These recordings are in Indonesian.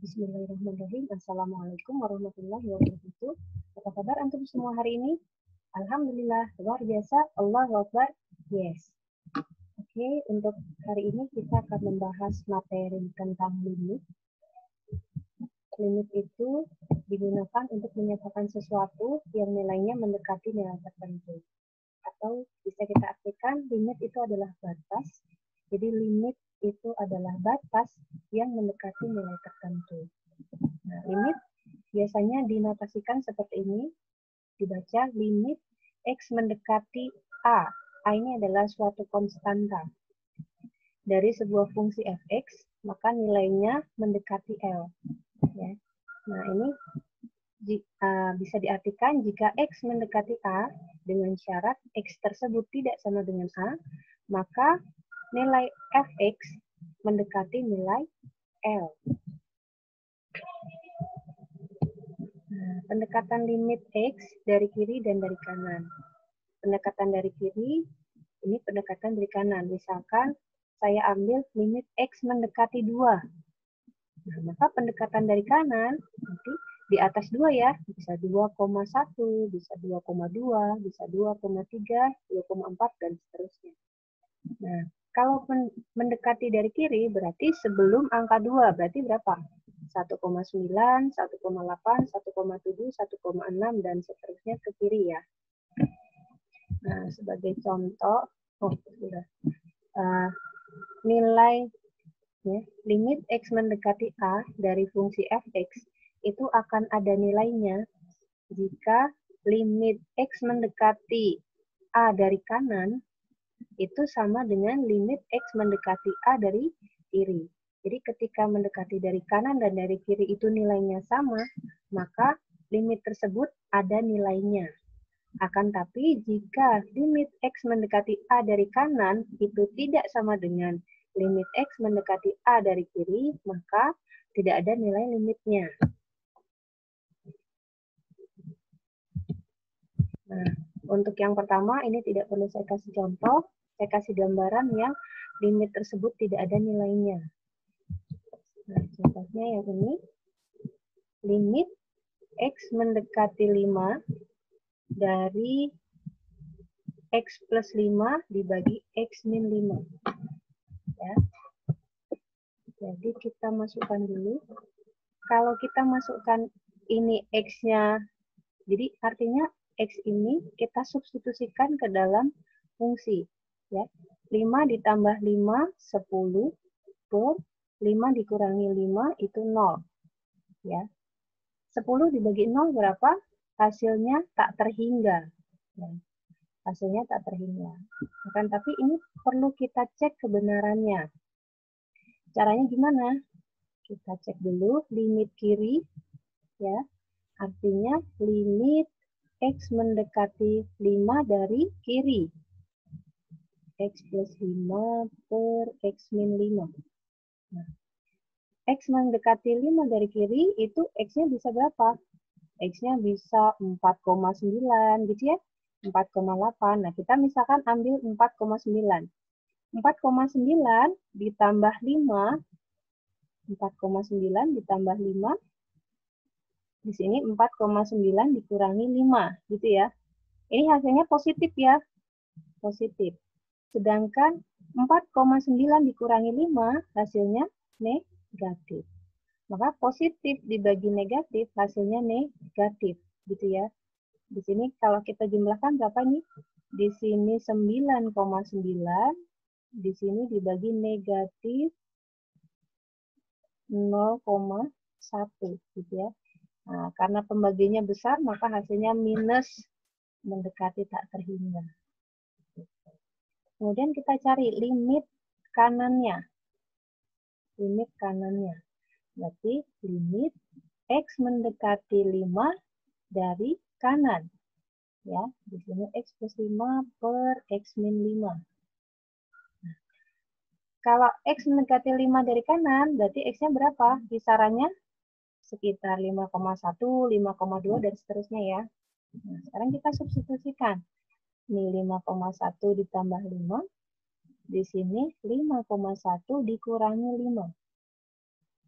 Bismillahirrahmanirrahim. Assalamualaikum warahmatullahi wabarakatuh. Apa kabar antum semua hari ini? Alhamdulillah, luar biasa. Allahu Akbar. Yes. Oke, untuk hari ini kita akan membahas materi tentang limit. Limit itu digunakan untuk menyatakan sesuatu yang nilainya mendekati nilai tertentu. Atau bisa kita artikan limit itu adalah batas. Jadi limit itu adalah batas yang mendekati nilai tertentu. Nah, limit biasanya dinotasikan seperti ini, dibaca limit X mendekati A. A ini adalah suatu konstanta. Dari sebuah fungsi fx, maka nilainya mendekati L. Ya. Nah, ini bisa diartikan jika X mendekati A dengan syarat X tersebut tidak sama dengan A, maka nilai fx mendekati nilai L. Nah, pendekatan limit X dari kiri dan dari kanan. Pendekatan dari kiri, ini pendekatan dari kanan. Misalkan saya ambil limit X mendekati 2. Nah, maka pendekatan dari kanan, nanti di atas 2 ya, bisa 2,1, bisa 2,2, bisa 2,3, 2,4, dan seterusnya. Nah, kalau mendekati dari kiri, berarti sebelum angka 2, berarti berapa? 1,9, 1,8, 1,7, 1,6, dan seterusnya ke kiri ya. Nah, sebagai contoh, nilai ya, limit X mendekati A dari fungsi fx itu akan ada nilainya jika limit X mendekati A dari kanan itu sama dengan limit X mendekati A dari kiri. Jadi ketika mendekati dari kanan dan dari kiri itu nilainya sama, maka limit tersebut ada nilainya. Akan tapi jika limit X mendekati A dari kanan itu tidak sama dengan limit X mendekati A dari kiri, maka tidak ada nilai limitnya. Nah, untuk yang pertama ini tidak perlu saya kasih contoh, saya kasih gambaran yang limit tersebut tidak ada nilainya. Nah, contohnya yang ini, limit X mendekati 5 dari X plus 5 dibagi X min 5. Ya. Jadi kita masukkan dulu. Kalau kita masukkan ini X-nya, jadi artinya X ini kita substitusikan ke dalam fungsi. Ya. 5 ditambah 5, 10, per 5 dikurangi 5 itu 0. Ya. 10 dibagi 0 berapa? Hasilnya tak terhingga. Ya. Hasilnya tak terhingga. Akan tapi ini perlu kita cek kebenarannya. Caranya gimana? Kita cek dulu limit kiri, ya. Artinya limit X mendekati 5 dari kiri. X plus 5 per X min 5. Nah, X mendekati 5 dari kiri, itu X-nya bisa berapa? X-nya bisa 4,9 gitu ya. 4,8. Nah, kita misalkan ambil 4,9. 4,9 ditambah 5, 4,9 ditambah 5, di sini 4,9 dikurangi 5, gitu ya. Ini hasilnya positif ya, positif. Sedangkan 4,9 dikurangi 5, hasilnya negatif. Maka positif dibagi negatif, hasilnya negatif, gitu ya. Di sini kalau kita jumlahkan berapa nih? Di sini 9,9, di sini dibagi negatif 0,1 gitu ya. Nah, karena pembagiannya besar maka hasilnya minus mendekati tak terhingga. Kemudian kita cari limit kanannya. Limit kanannya. Berarti limit X mendekati 5 dari kanan. Ya, di sini X plus 5 per X min 5. Kalau X mendekati 5 dari kanan, berarti X-nya berapa? Kisarannya sekitar 5,1, 5,2, dan seterusnya ya. Nah, sekarang kita substitusikan. Ini 5,1 ditambah 5. Di sini 5,1 dikurangi 5.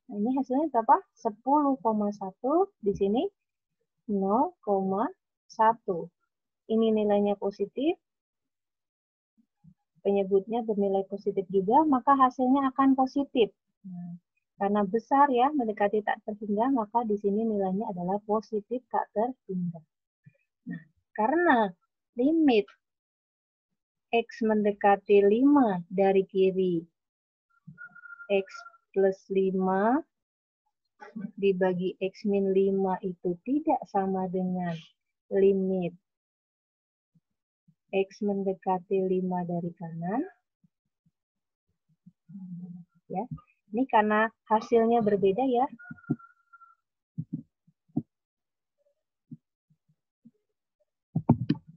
Nah, ini hasilnya berapa? 10,1, di sini 0,1. Ini nilainya positif, penyebutnya bernilai positif juga, maka hasilnya akan positif. Nah, karena besar ya, mendekati tak terhingga, maka di sini nilainya adalah positif tak terhingga. Nah, karena limit X mendekati 5 dari kiri, X plus 5 dibagi X min 5 itu tidak sama dengan limit X mendekati 5 dari kanan. Ya, ini karena hasilnya berbeda ya.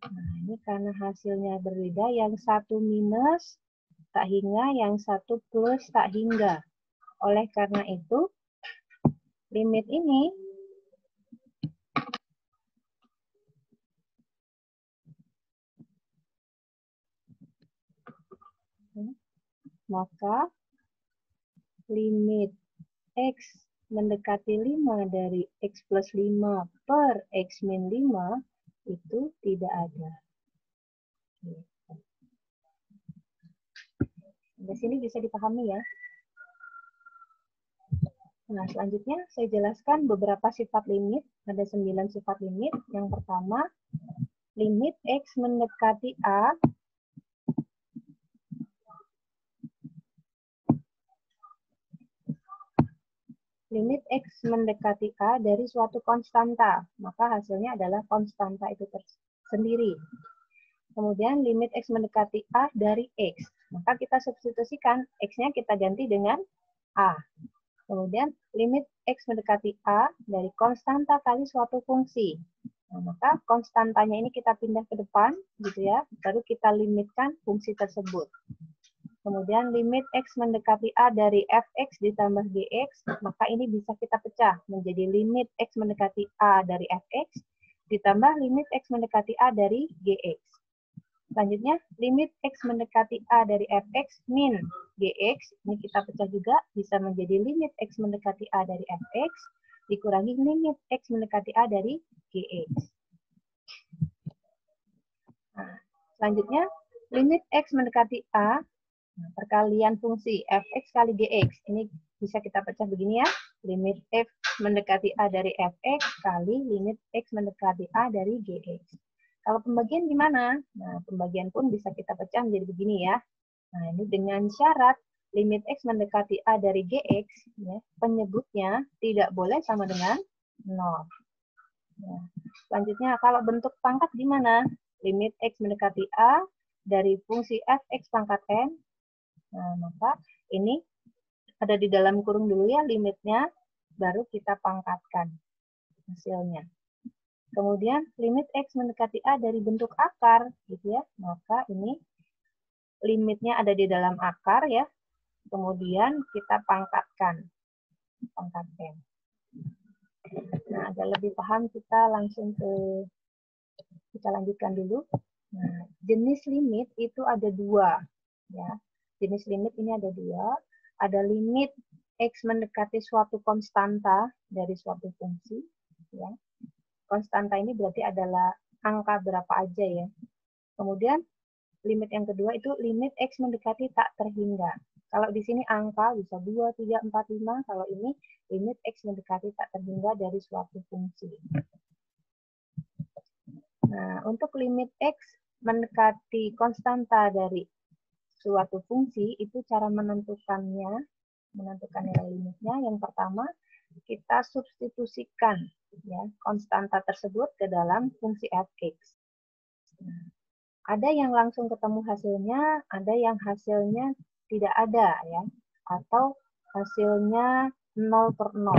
Nah, ini karena hasilnya berbeda, yang satu minus tak hingga, yang satu plus tak hingga. Oleh karena itu, limit ini maka limit X mendekati 5 dari X plus 5 per X min 5 itu tidak ada. Di sini bisa dipahami ya. Nah, selanjutnya saya jelaskan beberapa sifat limit. Ada 9 sifat limit. Yang pertama, limit X mendekati A limit X mendekati A dari suatu konstanta, maka hasilnya adalah konstanta itu sendiri. Kemudian limit X mendekati A dari X, maka kita substitusikan X-nya kita ganti dengan A. Kemudian limit X mendekati A dari konstanta kali suatu fungsi. Nah, maka konstantanya ini kita pindah ke depan, gitu ya, baru kita limitkan fungsi tersebut. Kemudian limit X mendekati A dari Fx ditambah Gx, maka ini bisa kita pecah menjadi limit X mendekati A dari Fx ditambah limit X mendekati A dari Gx. Selanjutnya, limit X mendekati A dari Fx min Gx, ini kita pecah juga, bisa menjadi limit X mendekati A dari Fx dikurangi limit X mendekati A dari Gx. Nah, selanjutnya, limit X mendekati A, nah, perkalian fungsi Fx kali Gx, ini bisa kita pecah begini ya, limit F mendekati A dari Fx kali limit X mendekati A dari Gx. Kalau pembagian gimana? Nah, pembagian pun bisa kita pecah menjadi begini ya. Nah, ini dengan syarat limit X mendekati A dari Gx, ya, penyebutnya tidak boleh sama dengan 0. Ya. Selanjutnya, kalau bentuk pangkat gimana? Limit X mendekati A dari fungsi Fx pangkat N. Nah, maka ini ada di dalam kurung dulu ya limitnya, baru kita pangkatkan hasilnya. Kemudian limit X mendekati A dari bentuk akar, gitu ya. Maka ini limitnya ada di dalam akar ya. Kemudian kita pangkatkan. Pangkat N. Nah, agar lebih paham kita langsung kita lanjutkan dulu. Nah, jenis limit itu ada dua. Ya. Jenis limit ini ada dua. Ada limit X mendekati suatu konstanta dari suatu fungsi. Ya. Konstanta ini berarti adalah angka berapa aja ya. Kemudian limit yang kedua itu limit X mendekati tak terhingga. Kalau di sini angka bisa 2, 3, 4, 5. Kalau ini limit X mendekati tak terhingga dari suatu fungsi. Nah, untuk limit X mendekati konstanta dari suatu fungsi, itu cara menentukannya, menentukan nilai limitnya. Yang pertama, kita substitusikan ya konstanta tersebut ke dalam fungsi Fx. Nah, ada yang langsung ketemu hasilnya, ada yang hasilnya tidak ada ya, atau hasilnya 0/0.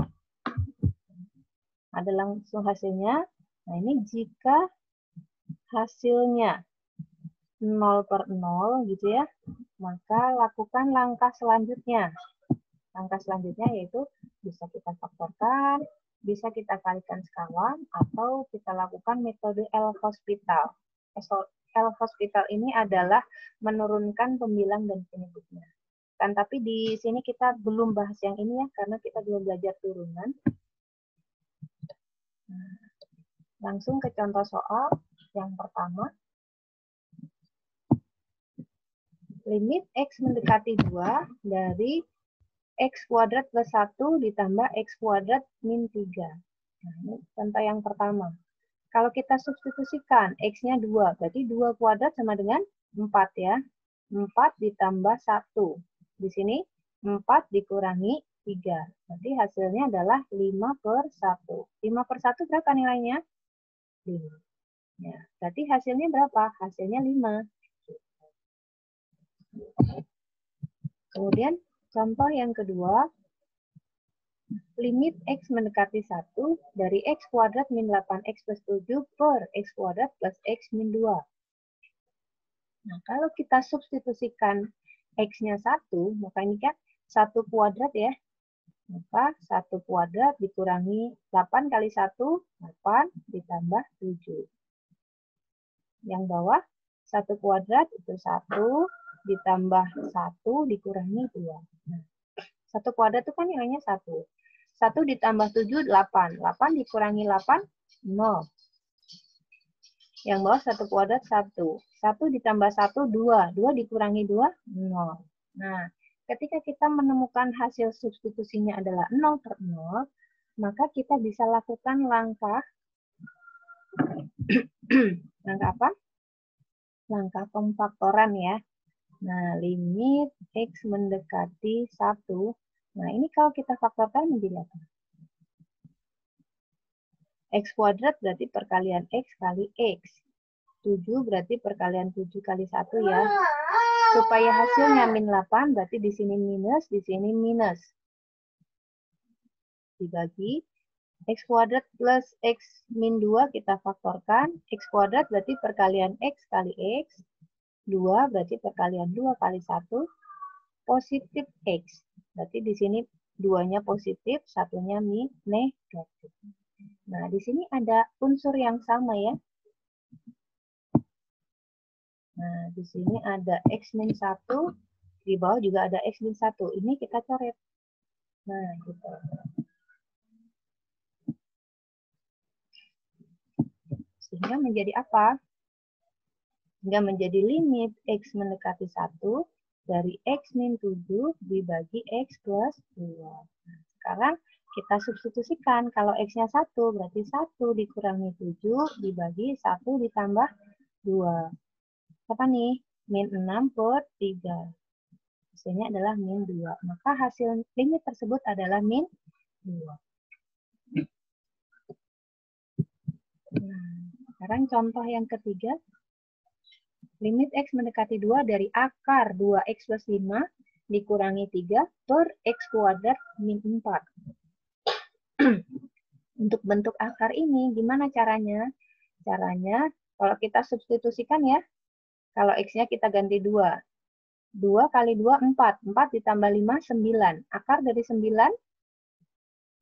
Ada langsung hasilnya. Nah, ini jika hasilnya 0/0 gitu ya, maka lakukan langkah selanjutnya. Langkah selanjutnya yaitu bisa kita faktorkan, bisa kita kalikan sekawan, atau kita lakukan metode L-Hospital. L-Hospital ini adalah menurunkan pembilang dan penyebutnya. kan, tapi di sini kita belum bahas yang ini ya, karena kita belum belajar turunan. Nah, langsung ke contoh soal yang pertama. Limit X mendekati 2 dari X kuadrat plus 1 ditambah X kuadrat min 3. Nah, ini contoh yang pertama. Kalau kita substitusikan X-nya 2, berarti 2 kuadrat sama dengan 4 ya. 4 ditambah 1. Di sini 4 dikurangi 3. Berarti hasilnya adalah 5/1. 5/1 berapa nilainya? 5. Ya, berarti hasilnya berapa? Hasilnya 5. Kemudian contoh yang kedua, limit X mendekati 1 dari X kuadrat min 8X plus 7 per X kuadrat plus X min 2. Nah, kalau kita substitusikan X-nya 1, maka ini kan 1 kuadrat ya. Maka 1 kuadrat dikurangi 8 kali 1, 8 ditambah 7. Yang bawah 1 kuadrat itu 1 ditambah 1 dikurangi 2. Nah, 1 kuadrat itu kan nilainya 1. 1 ditambah 7, 8. 8 dikurangi 8, 0. Yang bawah 1 kuadrat 1. 1 ditambah 1, 2. 2 dikurangi 2, 0. Nah, ketika kita menemukan hasil substitusinya adalah 0/0, maka kita bisa lakukan langkah langkah apa? Langkah pemfaktoran ya. Nah, limit X mendekati 1. Nah, ini kalau kita faktorkan menjadi apa? X kuadrat berarti perkalian X kali X. 7 berarti perkalian 7 kali 1 ya. Supaya hasilnya min 8, berarti di sini minus, di sini minus. Dibagi X kuadrat plus X min 2 kita faktorkan. X kuadrat berarti perkalian X kali X. 2 berarti perkalian 2 kali 1 positif X. Berarti di sini 2-nya positif, 1-nya negatif. Nah, di sini ada unsur yang sama ya. Nah, di sini ada X min 1, di bawah juga ada X min 1. Ini kita coret. Nah, gitu. Sehingga menjadi apa? Sehingga menjadi limit X mendekati 1 dari X min 7 dibagi X plus 2. Nah, sekarang kita substitusikan. Kalau X-nya 1, berarti 1 dikurangi 7 dibagi 1 ditambah 2. Apa nih? Min 6/3. Hasilnya adalah min 2. Maka hasil limit tersebut adalah min 2. Nah, sekarang contoh yang ketiga. Limit X mendekati 2 dari akar 2X plus 5 dikurangi 3 per X kuadrat min 4. Untuk bentuk akar ini, gimana caranya? Caranya, kalau kita substitusikan ya, kalau X-nya kita ganti 2. 2 kali 2, 4. 4 ditambah 5, 9. Akar dari 9,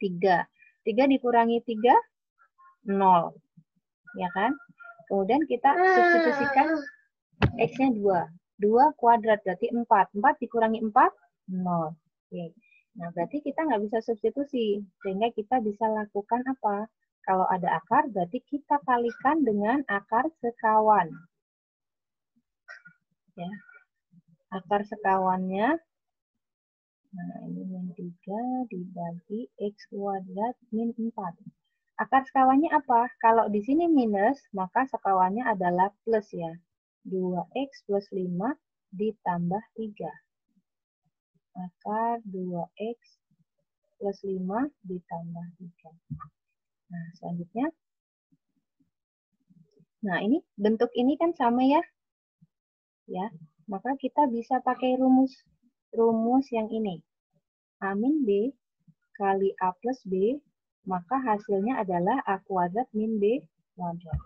3. 3 dikurangi 3, 0. Ya kan? Kemudian kita substitusikan X-nya 2. 2 kuadrat berarti 4. 4 dikurangi 4, 0. Oke. Nah, berarti kita nggak bisa substitusi. Sehingga kita bisa lakukan apa? Kalau ada akar, berarti kita kalikan dengan akar sekawan. Ya. Akar sekawannya, nah ini min 3 dibagi X kuadrat min 4. Akar sekawannya apa? Kalau di sini minus, maka sekawannya adalah plus ya. 2X plus 5 ditambah 3. Akar 2X plus 5 ditambah 3. Nah, selanjutnya. Nah, ini bentuk ini kan sama ya. Ya, maka kita bisa pakai rumus yang ini. A min B kali A plus B, maka hasilnya adalah A kuadrat min B kuadrat.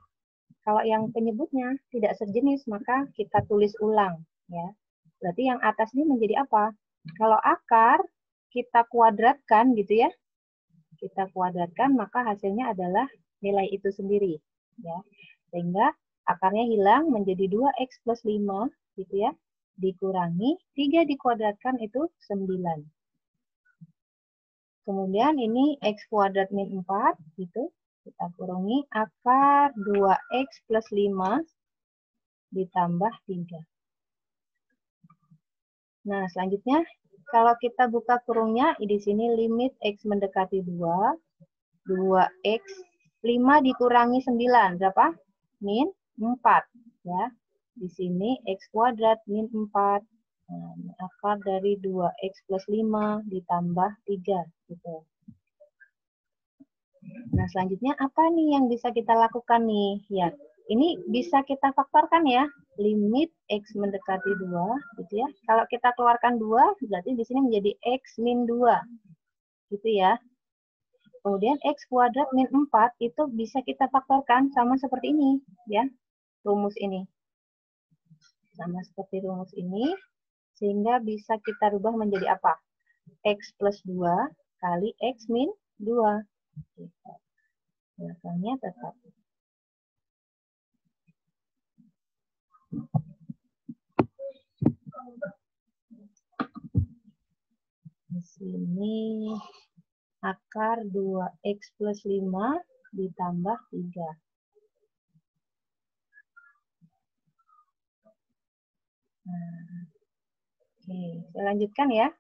Kalau yang penyebutnya tidak sejenis, maka kita tulis ulang. Ya. Berarti yang atas ini menjadi apa? Kalau akar kita kuadratkan gitu ya. Kita kuadratkan, maka hasilnya adalah nilai itu sendiri. Ya. Sehingga akarnya hilang menjadi 2X plus 5. Gitu ya. dikurangi 3 dikuadratkan itu 9. Kemudian ini X kuadrat min 4, gitu. Kita kurangi akar 2X plus 5 ditambah 3. Nah, selanjutnya, kalau kita buka kurungnya, di sini limit X mendekati 2, 2X, 5 dikurangi 9, berapa? Min 4, ya. Di sini X kuadrat min 4. Nah, ini akar dari 2X plus 5 ditambah 3, gitu. Nah, selanjutnya apa nih yang bisa kita lakukan nih? Ya, ini bisa kita faktorkan ya. Limit X mendekati 2, gitu ya. Kalau kita keluarkan 2, berarti di sini menjadi X min 2. Gitu ya. Kemudian X kuadrat min 4 itu bisa kita faktorkan sama seperti ini, ya. Rumus ini. Sama seperti rumus ini. Sehingga bisa kita rubah menjadi apa? X plus 2 kali X min 2. Belakangnya tetap. Di sini akar 2X plus 5 ditambah 3. Nah, oke, saya lanjutkan ya.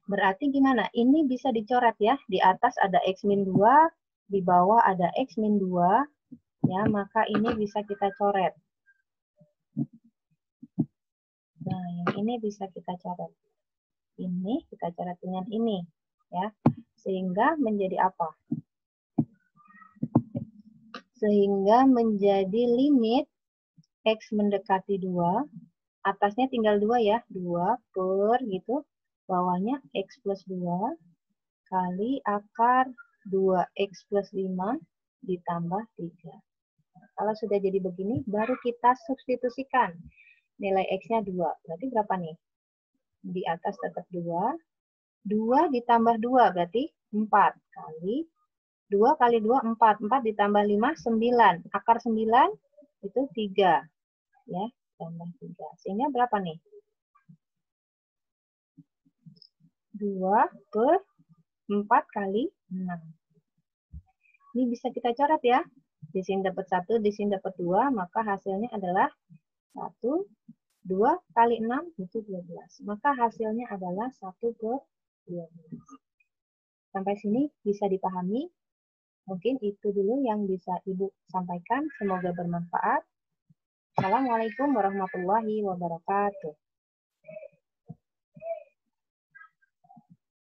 Berarti gimana? Ini bisa dicoret ya. Di atas ada X min 2, di bawah ada X min 2. Ya, maka ini bisa kita coret. Nah, yang ini bisa kita coret. Ini kita coret dengan ini. Ya, sehingga menjadi apa? Sehingga menjadi limit X mendekati 2. Atasnya tinggal 2 ya. 2 per gitu. Bawahnya X plus 2 kali akar 2X plus 5 ditambah 3. Nah, kalau sudah jadi begini, baru kita substitusikan. Nilai X-nya 2. Berarti berapa nih? Di atas tetap 2. 2 ditambah 2 berarti 4 kali 2 kali 2, 4. 4 ditambah 5, 9. Akar 9 itu 3. Ya, tambah 3. Sehingga berapa nih? 2 per 4 kali 6. Ini bisa kita coret ya. Di sini dapat 1, di sini dapat 2, maka hasilnya adalah 1, 2 kali 6 itu 12. Maka hasilnya adalah 1 per 12. Sampai sini bisa dipahami? Mungkin itu dulu yang bisa Ibu sampaikan. Semoga bermanfaat. Assalamualaikum warahmatullahi wabarakatuh.